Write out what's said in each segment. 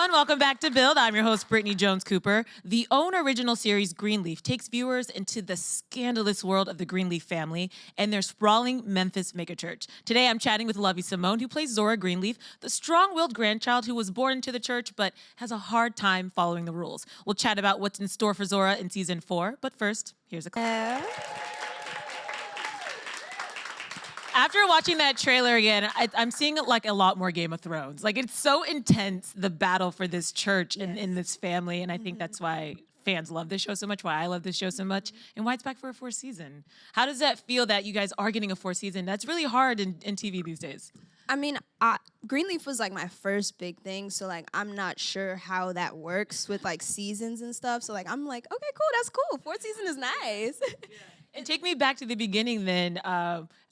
everyone. Welcome back to Build. I'm your host, Brittany Jones-Cooper. The OWN original series, Greenleaf, takes viewers into the scandalous world of the Greenleaf family and their sprawling Memphis megachurch. Today, I'm chatting with Lovie Simone, who plays Zora Greenleaf, the strong-willed grandchild who was born into the church but has a hard time following the rules. We'll chat about what's in store for Zora in season 4, but first, here's a clip. After watching that trailer again, I'm seeing like a lot more Game of Thrones. Like, it's so intense, the battle for this church and in this family, and I think that's why fans love this show so much, why I love this show so much, and why it's back for a 4th season. How does that feel that you guys are getting a 4th season? That's really hard in TV these days. I mean, Greenleaf was like my first big thing, so like I'm not sure how that works with like seasons and stuff. So like I'm like, okay, cool, that's cool. 4th season is nice. Yeah. And take me back to the beginning then.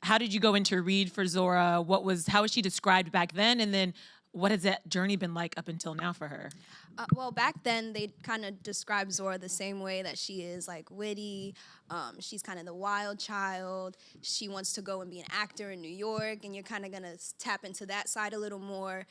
How did you go into read for Zora? How was she described back then? And then what has that journey been like up until now for her? Well, back then they kind of described Zora the same way that she is, like witty. She's kind of the wild child. She wants to go and be an actor in New York, and you're kind of gonna tap into that side a little more,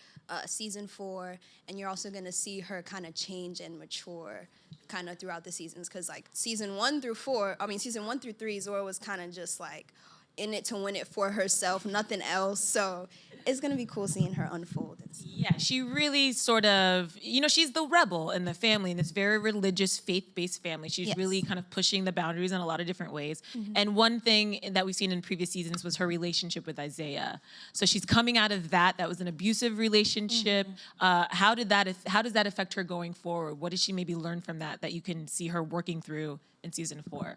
season 4, and you're also gonna see her kind of change and mature kind of throughout the seasons, because like season 1 through 3, Zora was kind of just like in it to win it for herself, nothing else. So it's gonna be cool seeing her unfold. Yeah, she really sort of, she's the rebel in the family, in this very religious, faith-based family. She's really kind of pushing the boundaries in a lot of different ways. And one thing that we've seen in previous seasons was her relationship with Isaiah. So she's coming out of that. That was an abusive relationship. How does that affect her going forward? What did she maybe learn from that you can see her working through in season 4?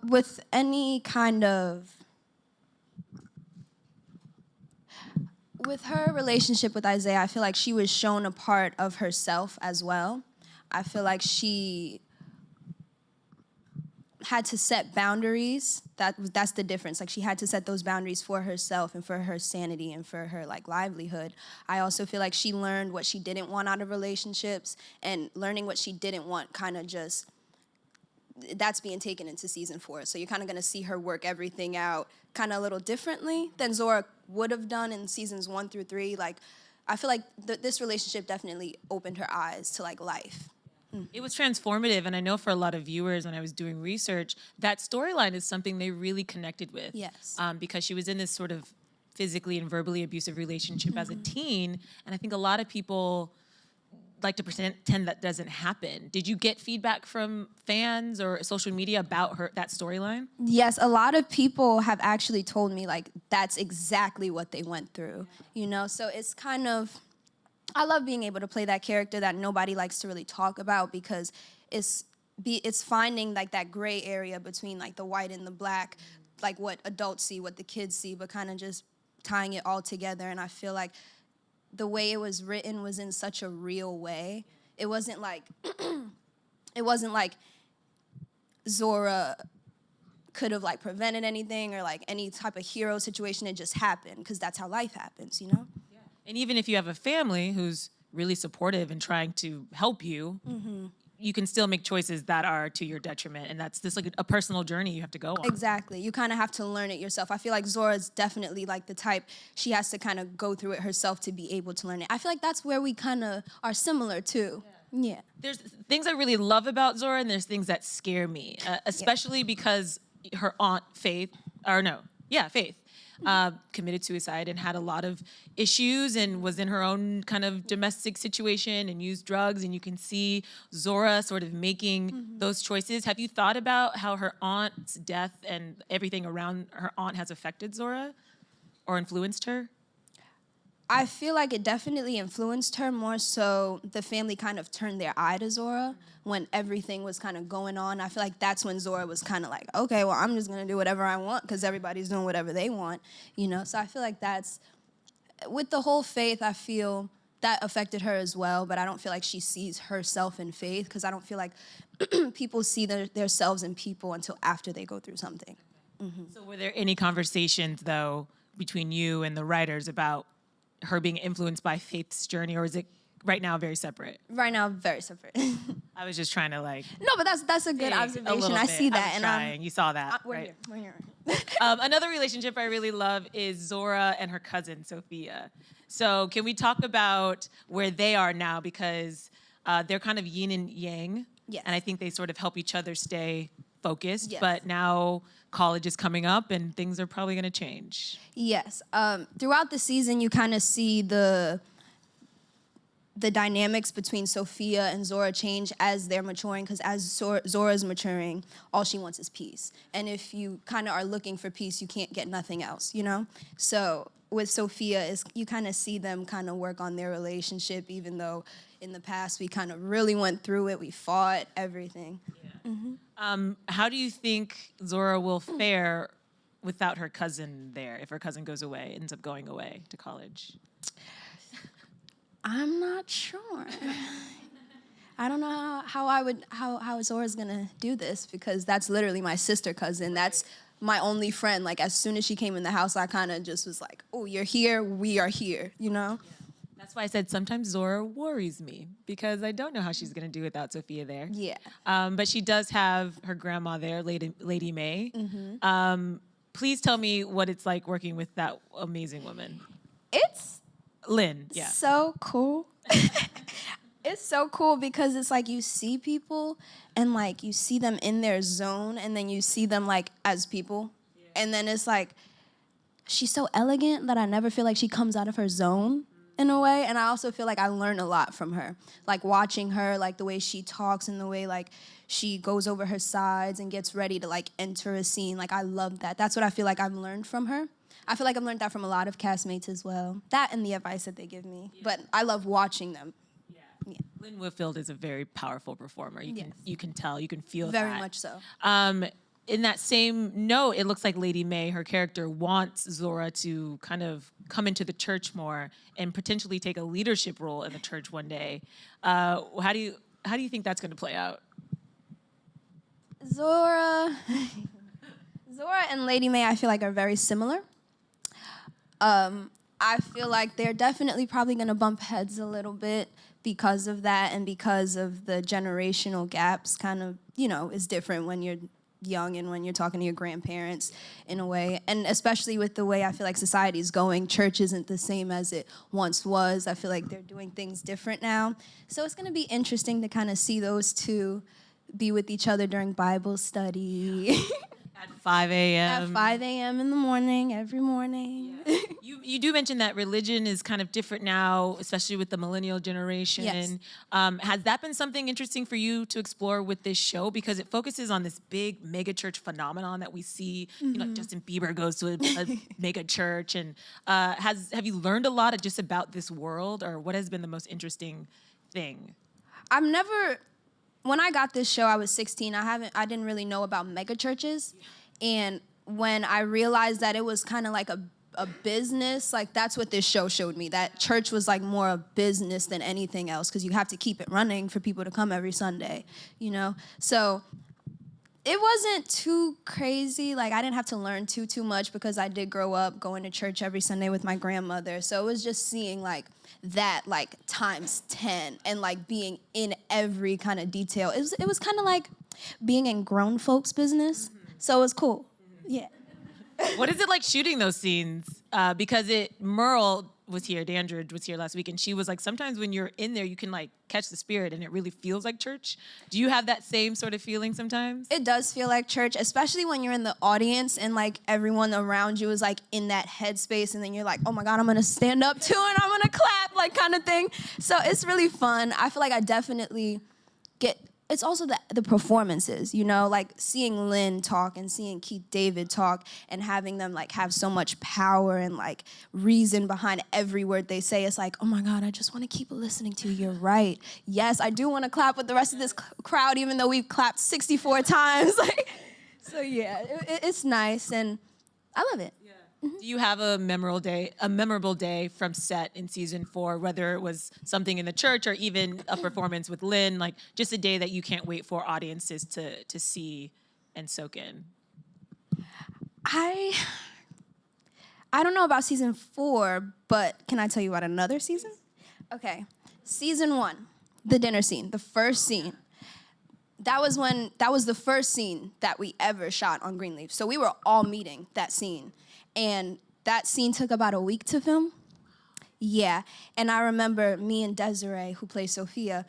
With any kind of... With her relationship with Isaiah, I feel like she was shown a part of herself as well. I feel like she had to set boundaries. That's the difference. Like, she had to set those boundaries for herself and for her sanity and for her like livelihood. I also feel like she learned what she didn't want out of relationships, and learning what she didn't want kind of just, that's being taken into season 4. So you're kind of going to see her work everything out kind of a little differently than Zora would have done in seasons 1 through 3. Like, I feel like this relationship definitely opened her eyes to like life. It was transformative, and I know for a lot of viewers, when I was doing research, that storyline is something they really connected with. Yes. Because she was in this sort of physically and verbally abusive relationship as a teen, and I think a lot of people like to pretend that doesn't happen. Did you get feedback from fans or social media about that storyline? Yes, a lot of people have actually told me like that's exactly what they went through, So it's kind of, I love being able to play that character that nobody likes to really talk about, because it's finding like that gray area between like the white and the black, like what adults see, what the kids see, but kind of just tying it all together. And I feel like the way it was written was in such a real way. It wasn't like, Zora could have like prevented anything or like any type of hero situation. It just happened because that's how life happens, Yeah. And even if you have a family who's really supportive and trying to help you, you can still make choices that are to your detriment, and that's just like a personal journey you have to go on. Exactly. You kind of have to learn it yourself. I feel like Zora's definitely like the type, she has to kind of go through it herself to be able to learn it. I feel like that's where we kind of are similar too. Yeah. There's things I really love about Zora, and there's things that scare me, especially because her aunt Faith, committed suicide and had a lot of issues and was in her own kind of domestic situation and used drugs, and you can see Zora sort of making those choices. Have you thought about how her aunt's death and everything around her aunt has affected Zora or influenced her? I feel like it definitely influenced her, more so the family kind of turned their eye to Zora when everything was kind of going on. I feel like that's when Zora was kind of like, okay, well, I'm just going to do whatever I want because everybody's doing whatever they want, So I feel like that's, with the whole faith, I feel that affected her as well, but I don't feel like she sees herself in faith, because I don't feel like people see themselves in people until after they go through something. So were there any conversations, though, between you and the writers about her being influenced by Faith's journey, or is it right now very separate? Right now, very separate. I was just trying to like... No, but that's a good observation. I see that. You saw that, we're right? here. Another relationship I really love is Zora and her cousin, Sophia. So can we talk about where they are now? Because they're kind of yin and yang. Yes. And I think they sort of help each other stay focused. Yes. But now college is coming up and things are probably going to change. Yes. Throughout the season, you kind of see the dynamics between Sophia and Zora change as they're maturing, because as Zora's maturing, all she wants is peace. And if you kind of are looking for peace, you can't get nothing else, you know? So with Sophia, you kind of see them kind of work on their relationship, even though in the past we kind of really went through it. We fought, everything. Yeah. How do you think Zora will fare without her cousin there, if her cousin goes away, ends up going away to college? I'm not sure. I don't know how Zora's gonna do this, because that's literally my sister cousin. That's my only friend. Like, as soon as she came in the house, I kind of just was like, oh, you're here, we are here, you know? Yeah. That's why I said sometimes Zora worries me, because I don't know how she's gonna do without Sophia there. Yeah. But she does have her grandma there, Lady May. Mm-hmm. Please tell me what it's like working with that amazing woman. It's Lynn, yeah. so cool. It's so cool because it's like you see people and like you see them in their zone, and then you see them like as people. Yeah. And then it's like she's so elegant that I never feel like she comes out of her zone in a way. And I also feel like I learn a lot from her. Like watching her, like the way she talks and the way like she goes over her sides and gets ready to like enter a scene. Like I love that. That's what I feel like I've learned from her. I feel like I've learned that from a lot of castmates as well. That and the advice that they give me. Yeah. But I love watching them. Yeah. Yeah. Lynn Whitfield is a very powerful performer. You can tell, you can feel very that. Very much so. In that same note, it looks like Lady May, her character, wants Zora to kind of come into the church more and potentially take a leadership role in the church one day. How do you think that's going to play out? Zora and Lady May, I feel like, are very similar. I feel like they're definitely probably going to bump heads a little bit because of that, and because of the generational gaps kind of, you know, is different when you're young and when you're talking to your grandparents in a way. And especially with the way I feel like society is going, church isn't the same as it once was. I feel like they're doing things different now. So it's going to be interesting to kind of see those two be with each other during Bible study. At 5 a.m. At 5 a.m. in the morning, every morning. Yeah. You do mention that religion is kind of different now, especially with the millennial generation. Yes. Has that been something interesting for you to explore with this show? Because it focuses on this big megachurch phenomenon that we see. Mm-hmm. You know, like Justin Bieber goes to a megachurch. And have you learned a lot just about this world, or what has been the most interesting thing? When I got this show, I was 16. I didn't really know about megachurches. And when I realized that it was kind of like a business, like that's what this show showed me, that church was like more a business than anything else, because you have to keep it running for people to come every Sunday, you know? So it wasn't too crazy. Like I didn't have to learn too much, because I did grow up going to church every Sunday with my grandmother. So it was just seeing like that like times 10 and like being in every kind of detail. It was kind of like being in grown folks' business. Mm-hmm. So it was cool. Mm-hmm. Yeah. What is it like shooting those scenes? Because Merle was here, Dandridge was here last week, and she was like, sometimes when you're in there, you can like catch the spirit and it really feels like church. Do you have that same sort of feeling sometimes? It does feel like church, especially when you're in the audience and like everyone around you is like in that headspace, and then you're like, oh my God, I'm gonna stand up too and I'm gonna clap, like kind of thing. So it's really fun. I feel like I definitely it's also the performances, you know, like seeing Lynn talk and seeing Keith David talk and having them like have so much power and like reason behind every word they say. It's like, oh my God, I just want to keep listening to you. You're right. Yes, I do want to clap with the rest of this crowd, even though we've clapped 64 times. Like, so yeah, it's nice and I love it. Do you have a memorable day from set in season 4, whether it was something in the church or even a performance with Lynn, like just a day that you can't wait for audiences to see and soak in? I don't know about season 4, but can I tell you about another season? Okay. Season 1, the dinner scene, the first scene. that was the first scene that we ever shot on Greenleaf. So we were all meeting that scene. And that scene took about a week to film. Yeah, and I remember me and Desiree, who plays Sophia,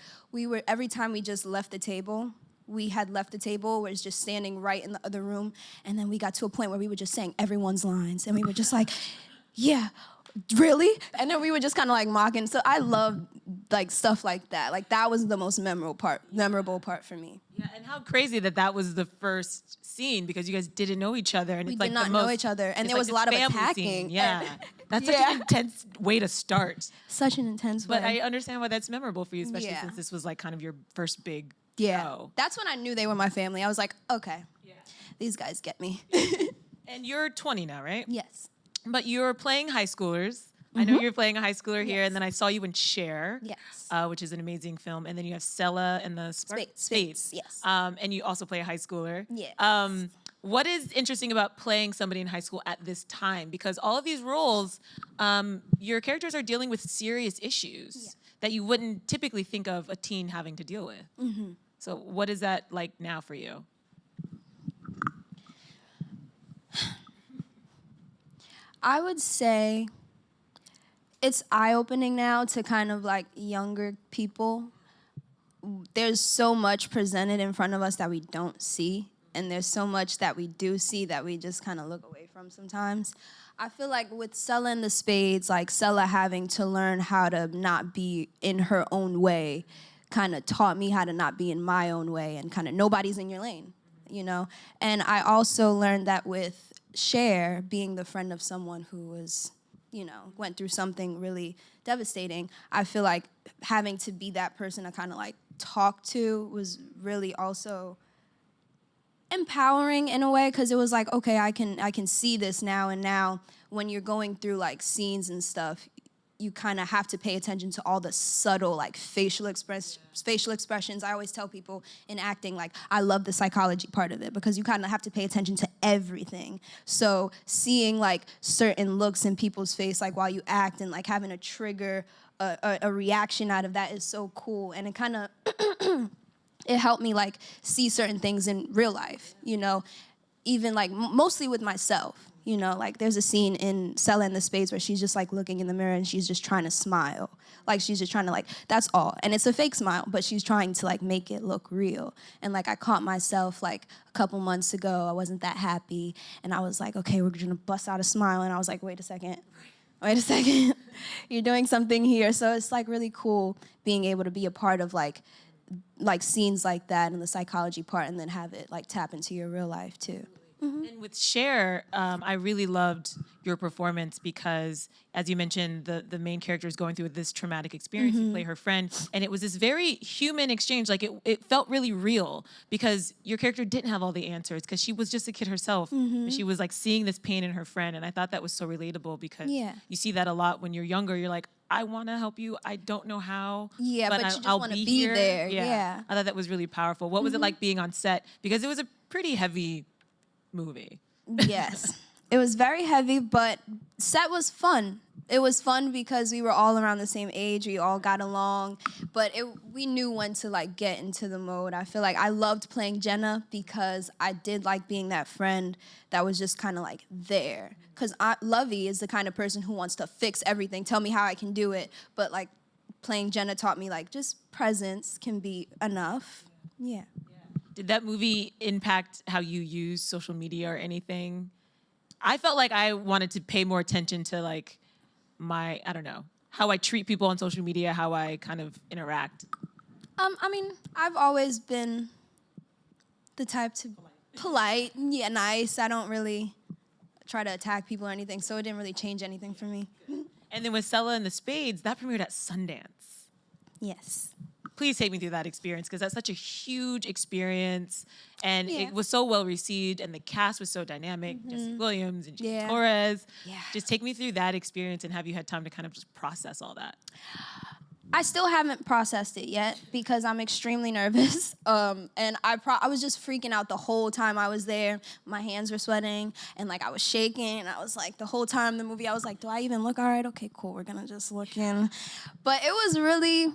every time we just left the table, we was just standing right in the other room, and then we got to a point where we were just saying everyone's lines, and we were just like, yeah, really? And then we were just kind of like mocking. So I love like stuff like that. Like that was the most memorable part for me. Yeah, and how crazy that was the first scene because you guys didn't know each other. And We it's did like not know each other, and there was a lot of attacking. Scene. Yeah, that's such an intense way to start. Such an intense way. But I understand why that's memorable for you, especially since this was like kind of your first big show. That's when I knew they were my family. I was like, okay, these guys get me. And you're 20 now, right? Yes. But you're playing high schoolers. I know you're playing a high schooler here, and then I saw you in Cher, which is an amazing film. And then you have Stella and the Spades. Yes. And you also play a high schooler. Yes. What is interesting about playing somebody in high school at this time? Because all of these roles, your characters are dealing with serious issues that you wouldn't typically think of a teen having to deal with. So what is that like now for you? I would say it's eye-opening now to kind of like younger people. There's so much presented in front of us that we don't see, and there's so much that we do see that we just kind of look away from sometimes. I feel like with Stella and the Spades, like Stella having to learn how to not be in her own way kind of taught me how to not be in my own way, and kind of nobody's in your lane, you know? And I also learned that with Cher, being the friend of someone who was, you know, went through something really devastating, I feel like having to be that person to kind of like talk to was really also empowering in a way, because it was like, okay, I can see this now, and now when you're going through like scenes and stuff, you kind of have to pay attention to all the subtle like facial expressions. I always tell people in acting, like, I love the psychology part of it, because you kind of have to pay attention to everything. So seeing like certain looks in people's face, like while you act, and like having a trigger a reaction out of that is so cool. And it kind of it helped me like see certain things in real life, you know, even like mostly with myself. You know, like there's a scene in Stella and the Spades where she's just like looking in the mirror and she's just trying to smile. Like she's just trying to like, that's all. And it's a fake smile, but she's trying to like make it look real. And like I caught myself like a couple months ago, I wasn't that happy. And I was like, okay, we're gonna bust out a smile. And I was like, wait a second. You're doing something here. So it's like really cool being able to be a part of like scenes like that and the psychology part, and then have it like tap into your real life too. And with Cher, I really loved your performance because, as you mentioned, the main character is going through this traumatic experience. You play her friend, and it was this very human exchange. Like, it felt really real because your character didn't have all the answers because she was just a kid herself. But she was, like, seeing this pain in her friend, and I thought that was so relatable because you see that a lot when you're younger. You're like, I want to help you. I don't know how. Yeah, but you just want to be here. there. Yeah. I thought that was really powerful. What was it like being on set? Because it was a pretty heavy movie. Yes. It was very heavy, but set was fun. It was fun because we were all around the same age. We all got along, but we knew when to like get into the mode. I feel like I loved playing Jenna because I did like being that friend that was just kind of like there. Because Lovie is the kind of person who wants to fix everything, tell me how I can do it. But like playing Jenna taught me like just presence can be enough. Yeah. Did that movie impact how you use social media or anything? I felt like I wanted to pay more attention to like I don't know, how I treat people on social media, how I kind of interact. I mean, I've always been the type to polite, nice. I don't really try to attack people or anything, so it didn't really change anything for me. And then with Stella and the Spades, that premiered at Sundance. Yes. Please take me through that experience because that's such a huge experience, and it was so well received, and the cast was so dynamic. Jesse Williams and Gina Torres. Yeah. Just take me through that experience, and have you had time to kind of just process all that? I still haven't processed it yet because I'm extremely nervous, and I was just freaking out the whole time I was there. My hands were sweating, and like I was shaking, and I was like the whole time in the movie I was like, do I even look all right? Okay, cool, we're gonna just look in. But it was really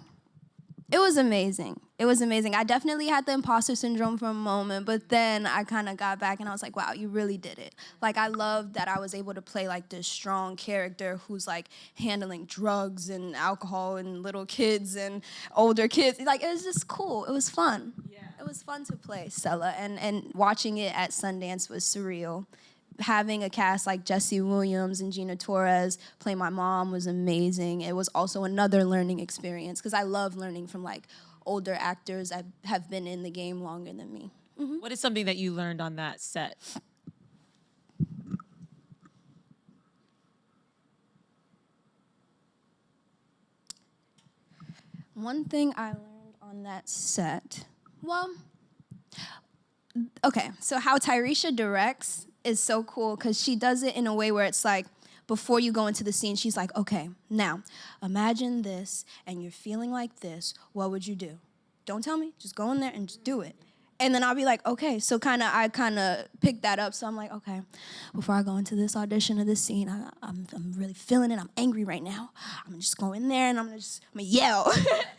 It was amazing. It was amazing. I definitely had the imposter syndrome for a moment, but then I kind of got back and I was like, wow, you really did it. Like, I loved that I was able to play like this strong character who's like handling drugs and alcohol and little kids and older kids. Like, it was just cool. It was fun. Yeah. It was fun to play Stella, and watching it at Sundance was surreal. Having a cast like Jesse Williams and Gina Torres play my mom was amazing. It was also another learning experience because I love learning from like older actors that have been in the game longer than me. Mm-hmm. What is something that you learned on that set? One thing I learned on that set, well, okay, so how Tyresha directs is so cool because she does it in a way where it's like, before you go into the scene, she's like, okay, now, imagine this, and you're feeling like this, what would you do? Don't tell me, just go in there and just do it. And then I'll be like, okay, so I kind of picked that up, so I'm like, okay, before I go into this audition or this scene, I'm really feeling it, I'm angry right now, I'm just go in there and I'm gonna yell.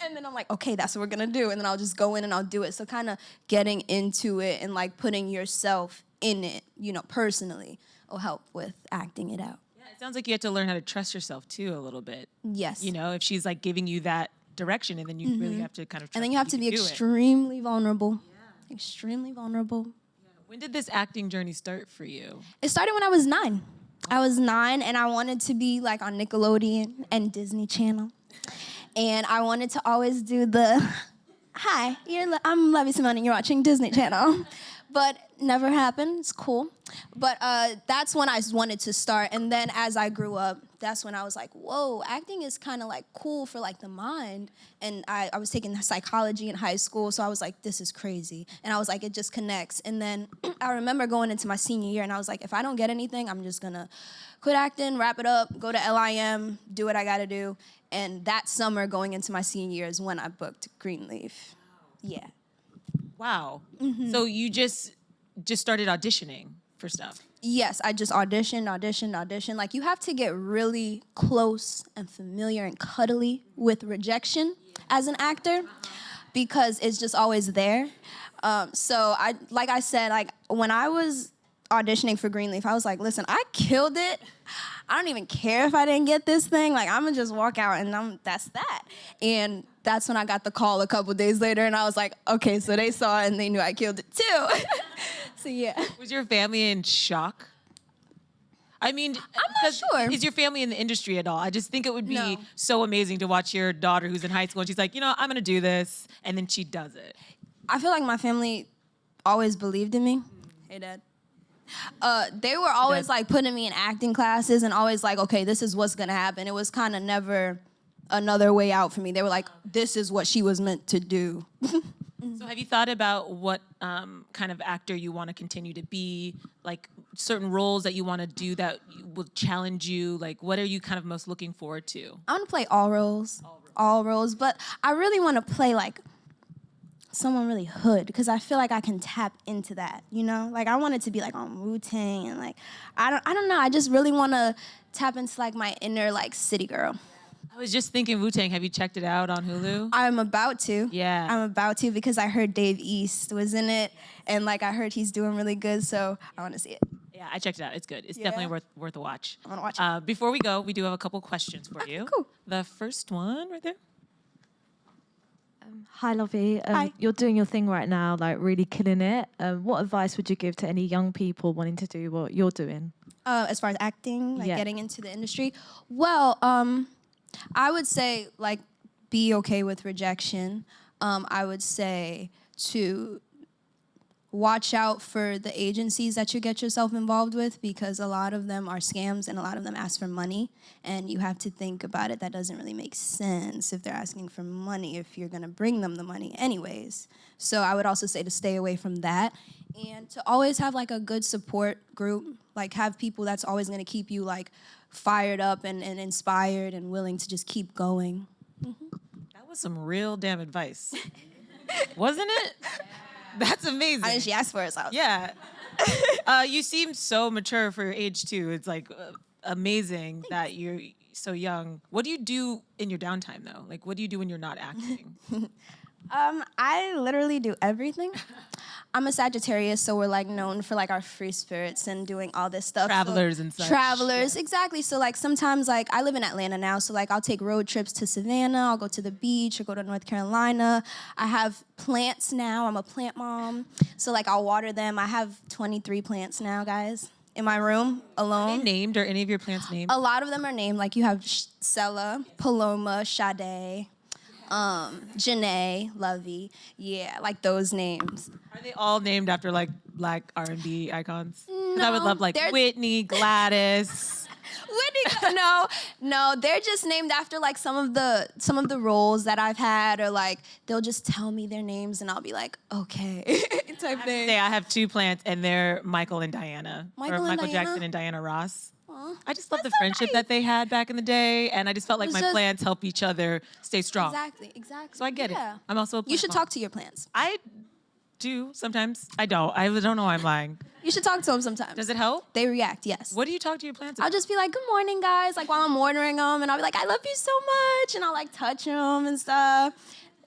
And then I'm like, okay, that's what we're gonna do, and then I'll just go in and I'll do it. So kind of getting into it and like putting yourself in it, personally, will help with acting it out. Yeah, it sounds like you have to learn how to trust yourself too a little bit. Yes. If she's like giving you that direction, and then you really have to kind of trust. And then you have to be extremely vulnerable. Yeah. Extremely vulnerable. Yeah. When did this acting journey start for you? It started when I was 9. I was 9 and I wanted to be like on Nickelodeon and Disney Channel. And I wanted to always do the, hi, I'm Lovie Simone and you're watching Disney Channel. But never happened. It's cool. But that's when I wanted to start. And then as I grew up, that's when I was like, whoa, acting is kind of like cool for like the mind. And I was taking psychology in high school, so I was like, this is crazy. And I was like, it just connects. And then I remember going into my senior year, and I was like, if I don't get anything, I'm just going to quit acting, wrap it up, go to LIM, do what I got to do. And that summer going into my senior year is when I booked Greenleaf. Yeah. Wow. Mm-hmm. So you just started auditioning for stuff? Yes, I just auditioned. Like, you have to get really close and familiar and cuddly with rejection as an actor because it's just always there. So like I said, when I was auditioning for Greenleaf, I was like, listen, I killed it. I don't even care if I didn't get this thing. Like, I'm gonna just walk out and that's that. And that's when I got the call a couple days later, and I was like, okay, so they saw it and they knew I killed it too. So yeah. Was your family in shock? I mean, I'm not sure. Is your family in the industry at all? I just think it would be so amazing to watch your daughter who's in high school and she's like, I'm gonna do this, and then she does it. I feel like my family always believed in me. Hey, Dad. They were always like putting me in acting classes and always like, okay, this is what's gonna happen. It was kind of never another way out for me. They were like, this is what she was meant to do. So have you thought about what kind of actor you want to continue to be? Like certain roles that you want to do that will challenge you? Like what are you kind of most looking forward to? I want to play all roles. But I really want to play like someone really hood because I feel like I can tap into that, Like I want it to be like on Wu-Tang and like, I don't know. I just really want to tap into like my inner like city girl. I was just thinking Wu-Tang. Have you checked it out on Hulu? I'm about to. Yeah. I'm about to because I heard Dave East was in it and like I heard he's doing really good, so I want to see it. Yeah, I checked it out. It's good. It's definitely worth a watch. I want to watch it. Before we go, we do have a couple questions for you. Cool. The first one right there. Hi, Lovie. Hi. You're doing your thing right now, like really killing it. What advice would you give to any young people wanting to do what you're doing? As far as acting, like getting into the industry? Well, I would say, like, be okay with rejection. I would say to watch out for the agencies that you get yourself involved with because a lot of them are scams and a lot of them ask for money. And you have to think about it. That doesn't really make sense if they're asking for money if you're going to bring them the money anyways. So I would also say to stay away from that and to always have, like, a good support group. Like, have people that's always going to keep you, like, fired up and inspired and willing to just keep going. Mm-hmm. That was some real damn advice. Wasn't it? That's amazing. I mean, she asked for it, so yeah. You seem so mature for your age, too. It's, like, amazing that so young. What do you do in your downtime though? Like, what do you do when you're not acting? I literally do everything. I'm a Sagittarius, so we're like known for like our free spirits and doing all this stuff. Travelers and such. Travelers, exactly. So like sometimes like I live in Atlanta now, so like I'll take road trips to Savannah, I'll go to the beach or go to North Carolina. I have plants now. I'm a plant mom. So like I'll water them. I have 23 plants now, guys, in my room alone. Are they named or any of your plants named? A lot of them are named. Like you have Sella, Paloma, Sade, Janae, Lovie, yeah, like those names. Are they all named after like Black R&B icons? 'Cause I would No, love like they're- Whitney, Gladys. Whitney, no, they're just named after like some of the roles that I've had, or like they'll just tell me their names and I'll be like, okay, type thing. I have 2 plants and they're Michael and Diana. Michael or and Michael Diana? Jackson and Diana Ross. Aw, I just love the that's so friendship nice. that they had back in the day, and I just felt like was my just- plants help each other stay strong. Exactly. So I get Yeah. it. I'm also a plant You should mom. talk to your plants. I do sometimes. I don't. I don't know why I'm lying. You should talk to them sometimes. Does it help? They react, yes. What do you talk to your plants about? I'll just be like, good morning, guys, like while I'm watering them, and I'll be like, I love you so much, and I'll like touch them and stuff.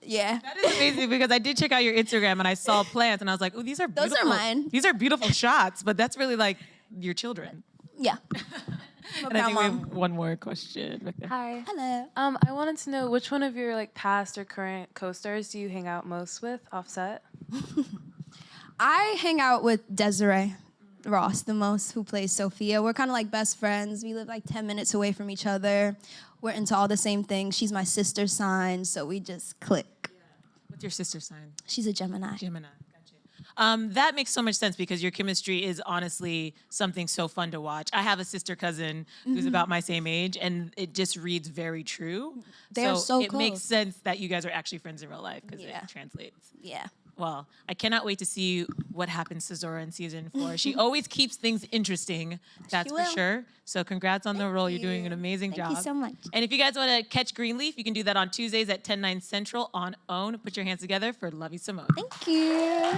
Yeah. That is amazing because I did check out your Instagram and I saw plants and I was like, oh, these are Those beautiful. are mine. These are beautiful shots, but that's really like your children. Yeah. And I think we have one more question back there. Hi. Hello. I wanted to know which one of your like past or current co-stars do you hang out most with offset? I hang out with Desiree Ross the most, who plays Sophia. We're kind of like best friends. We live like 10 minutes away from each other. We're into all the same things. She's my sister sign, so we just click. What's your sister sign? She's a Gemini. Gemini. Gotcha. That makes so much sense because your chemistry is honestly something so fun to watch. I have a sister cousin who's about my same age, and it just reads very true. They're so it makes close. sense that you guys are actually friends in real life because Yeah. it translates. Yeah. Well, I cannot wait to see what happens to Zora in season 4. She always keeps things interesting, that's for will. sure. So congrats on the role. You're doing you. an amazing Thank job. you so much. And if you guys want to catch Greenleaf, you can do that on Tuesdays at 10/9 Central on OWN. Put your hands together for Lovie Simone. Thank you.